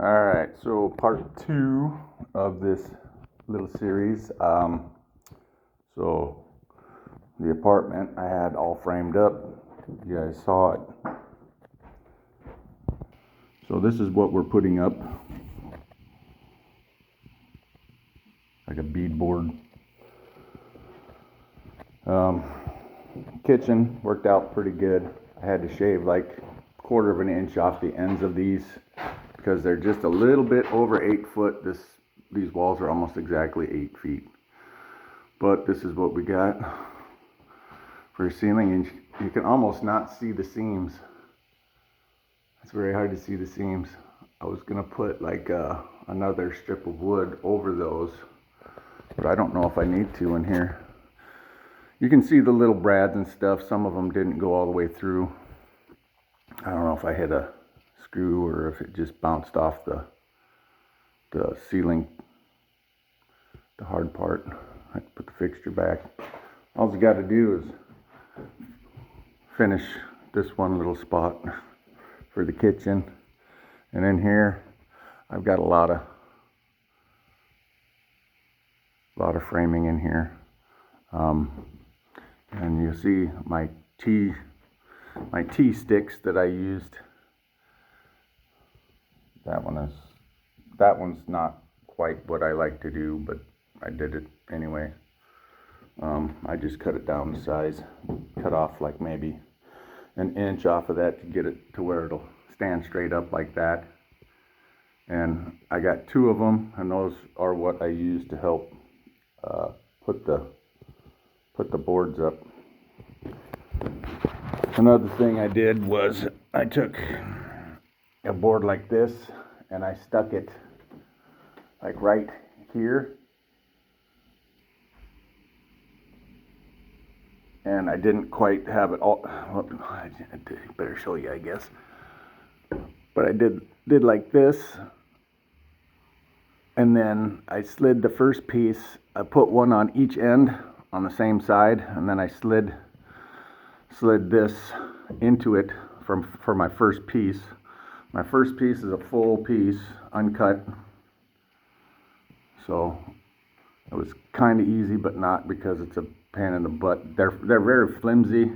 All right, so part 2 of this little series. So the apartment I had all framed up. You guys saw it. So this is what we're putting up, like a bead board. Kitchen worked out pretty good. I had to shave like 1/4 of an inch off the ends of these because they're just a little bit over 8 foot. These walls are almost exactly 8 feet. But this is what we got for a ceiling, and you can almost not see the seams. It's very hard to see the seams. I was gonna put like another strip of wood over those, but I don't know if I need to in here. You can see the little brads and stuff. Some of them didn't go all the way through. I don't know if I hit a screw or if it just bounced off the ceiling, the hard part. I put the fixture back. All you got to do is finish this one little spot for the kitchen, and in here I've got a lot of framing in here. And you see my T sticks that I used. That one's not quite what I like to do, but I did it anyway. I just cut it down to size, cut off like maybe an inch off of that to get it to where it'll stand straight up like that. And I got 2 of them, and those are what I use to help put the boards up. Another thing I did was I took a board like this and I stuck it like right here, and I didn't quite have it all. Well, I better show you, I guess. But I did like this, and then I slid the first piece. I put one on each end on the same side, and then I slid this into it for my first piece. My first piece is a full piece, uncut. So it was kind of easy, but not, because it's a pain in the butt. They're very flimsy.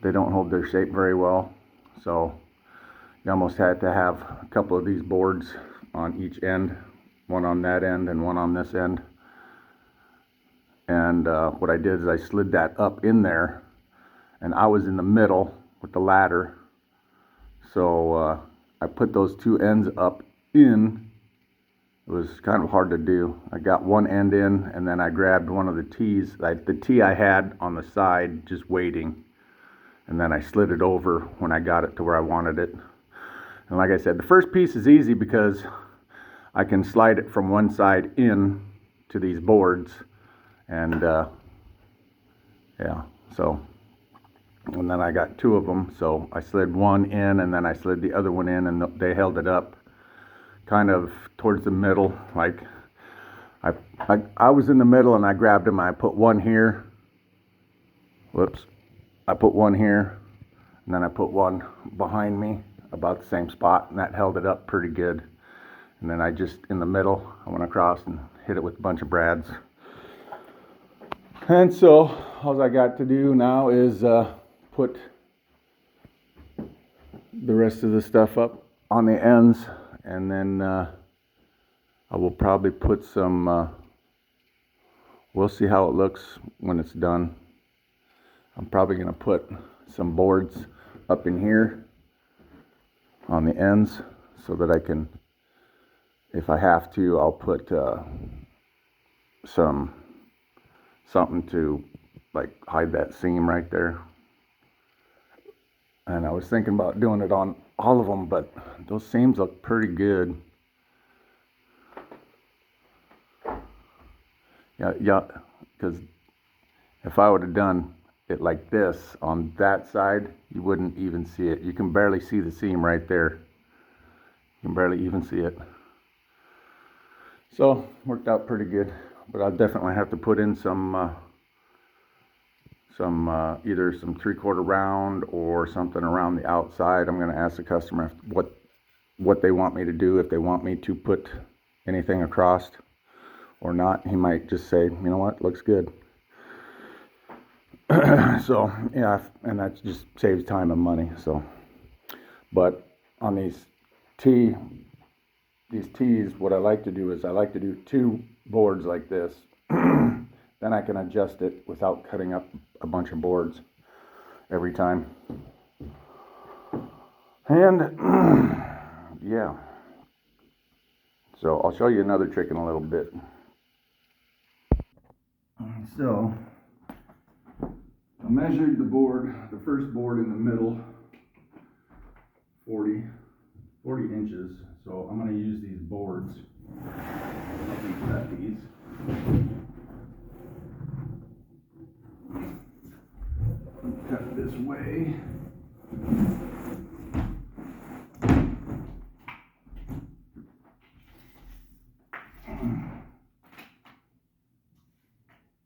They don't hold their shape very well. So you almost had to have a couple of these boards on each end, one on that end and one on this end. And what I did is I slid that up in there, and I was in the middle with the ladder. So I put those 2 ends up in. It was kind of hard to do. I got one end in, and then I grabbed one of the T's, the T I had on the side, just waiting. And then I slid it over when I got it to where I wanted it. And like I said, the first piece is easy because I can slide it from one side in to these boards. And yeah, so, and then I got 2 of them, so I slid one in and then I slid the other one in, and they held it up kind of towards the middle. Like I was in the middle, and I grabbed them. I put one here. Whoops. I put one here, and then I put one behind me about the same spot, and that held it up pretty good. And then I just, in the middle, I went across and hit it with a bunch of brads. And so all I got to do now is put the rest of the stuff up on the ends, and then I will probably put some, we'll see how it looks when it's done. I'm probably going to put some boards up in here on the ends so that I can, if I have to, I'll put something to like hide that seam right there. And I was thinking about doing it on all of them, but those seams look pretty good. Yeah, because if I would have done it like this on that side, you wouldn't even see it. You can barely see the seam right there. You can barely even see it. So worked out pretty good, but I'll definitely have to put in some either some 3/4 round or something around the outside. I'm going to ask the customer what what they want me to do, if they want me to put anything across or not. He might just say, you know what, looks good. So yeah, and that just saves time and money. So, but on these tees, what I like to do is I like to do 2 boards like this. Then I can adjust it without cutting up a bunch of boards every time. And yeah, so I'll show you another trick in a little bit. So I measured the board, the first board in the middle, 40 inches. So I'm going to use these boards. I can cut these. Cut it this way.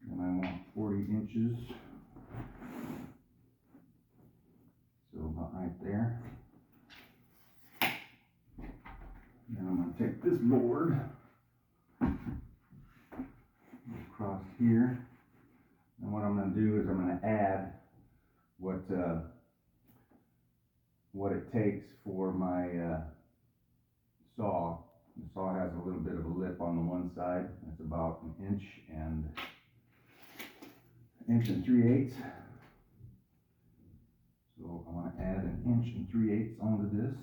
And I want 40 inches. So about right there. Then I'm going to take this board across here. And what I'm going to do is I'm going to add what it takes for my saw. The saw has a little bit of a lip on the one side. It's about 1 inch and 3/8. So I want to add 1 3/8 onto this.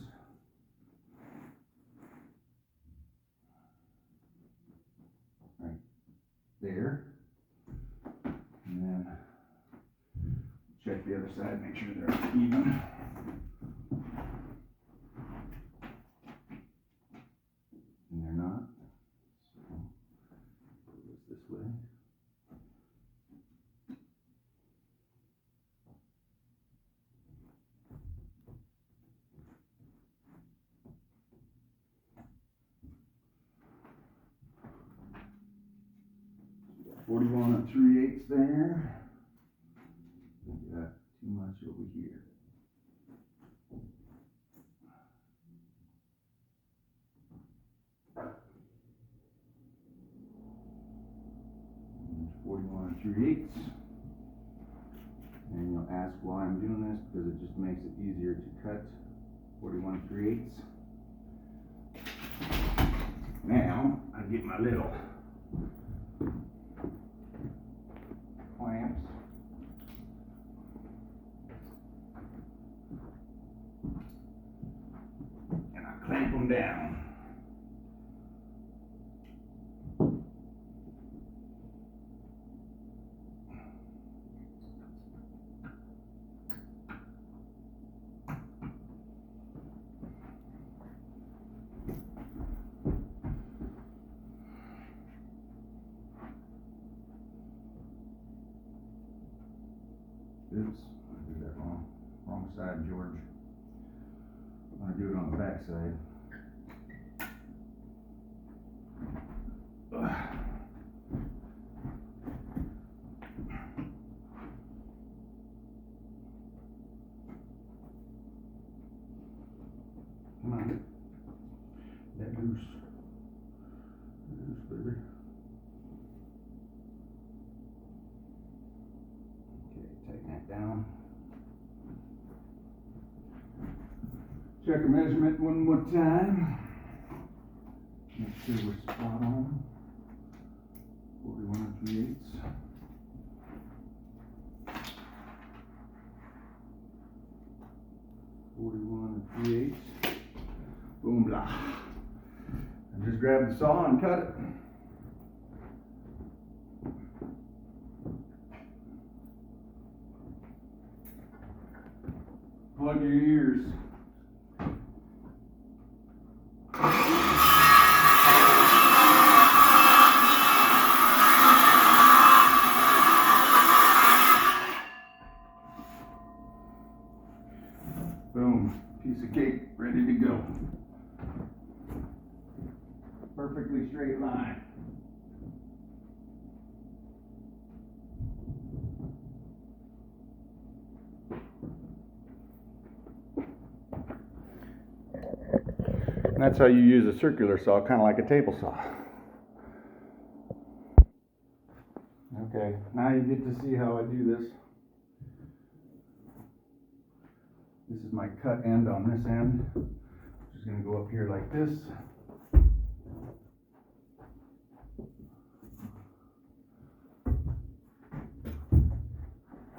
Right there. And then check the other side, make sure they're even. And they're not. So put this way. So 41 3/8 there. Got too much over here. And 41 3/8. And you'll ask why I'm doing this, because it just makes it easier to cut 41 3/8. Now I get my little clamps. And I clamp them down. Oops, I did that wrong. Wrong side, George. I'm going to do it on the back side. Come on. That loose. Loose, baby. Okay, tighten that down. Check a measurement one more time. Make sure we're spot on. 41 3/8. Boom, blah. And just grab the saw and cut it. Plug your ears. Boom, piece of cake ready to go. Perfectly straight line. And that's how you use a circular saw, kind of like a table saw. Okay, now you get to see how I do this. This is my cut end on this end. Just going to go up here like this.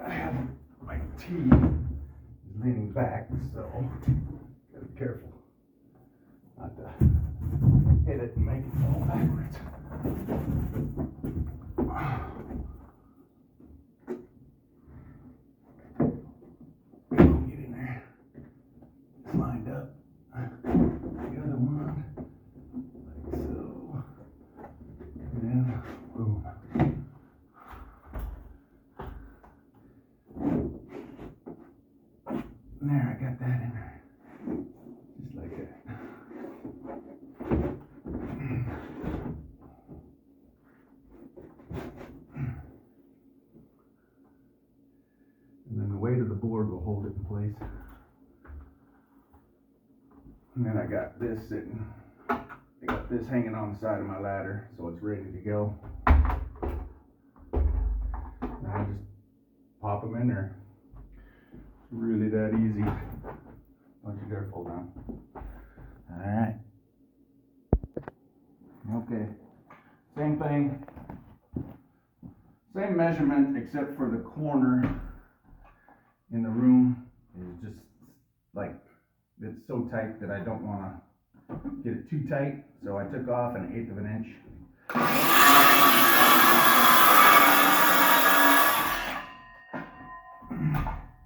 I have my T is leaning back, so gotta be careful not to hit it and make it fall backwards. Get in there. It's lined up. The other one, like so. And then, boom. There, I got that in there. Just like that. And then the weight of the board will hold it in place. And then I got this sitting. I got this hanging on the side of my ladder, so it's ready to go. And I just pop them in there. Really that easy. Once you gotta pull down. Alright. Okay. Same thing. Same measurement except for the corner in the room is just like, it's so tight that I don't want to get it too tight. So I took off 1/8 of an inch.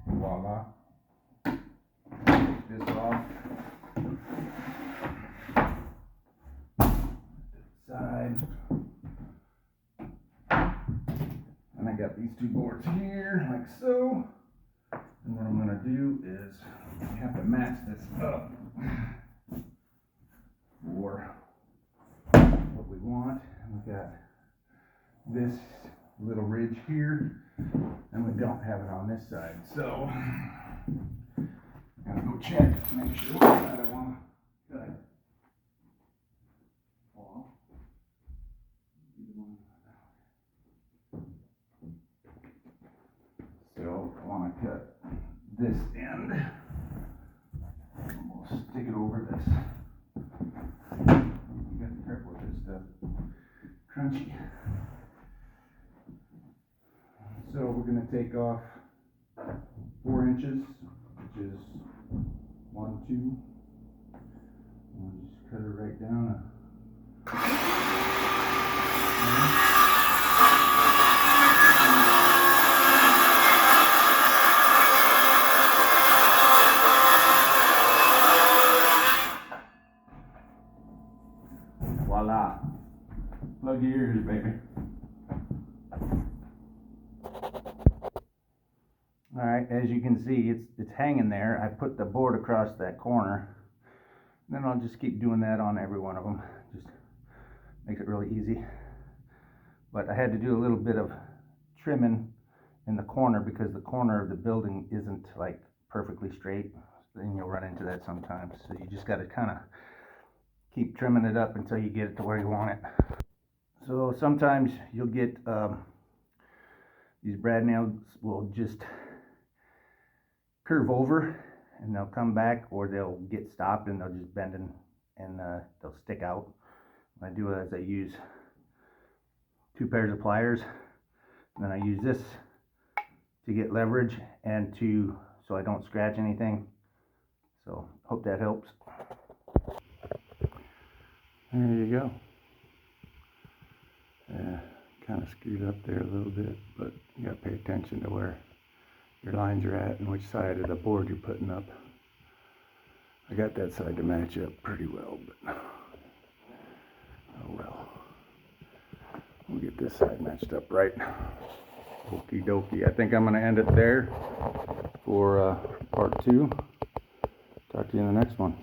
Voila. Take this off. Side. And I got these two boards here, like so. And what I'm going to do is I have to match this up for what we want. And we got this little ridge here, and we don't have it on this side. So I'm gonna go check, make sure that I want to cut. So I want to cut this end. We'll stick it over this. You got to be careful with this stuff. Crunchy. So we're going to take off 4 inches, which is 1, 2. We'll just cut it right down. Voila. Plug your ears, baby. Alright, as you can see, it's hanging there. I put the board across that corner. Then I'll just keep doing that on every one of them. Just makes it really easy. But I had to do a little bit of trimming in the corner because the corner of the building isn't like perfectly straight. Then you'll run into that sometimes. So you just got to kind of keep trimming it up until you get it to where you want it. So sometimes you'll get these brad nails will just curve over and they'll come back, or they'll get stopped and they'll just bend and they'll stick out. What I do is I use 2 pairs of pliers, and then I use this to get leverage and so I don't scratch anything. So hope that helps. There you go. Kind of screwed up there a little bit, but you got to pay attention to where your lines are at and which side of the board you're putting up. I got that side to match up pretty well, but oh well. We'll get this side matched up right. Okie dokie. I think I'm going to end it there for part 2. Talk to you in the next one.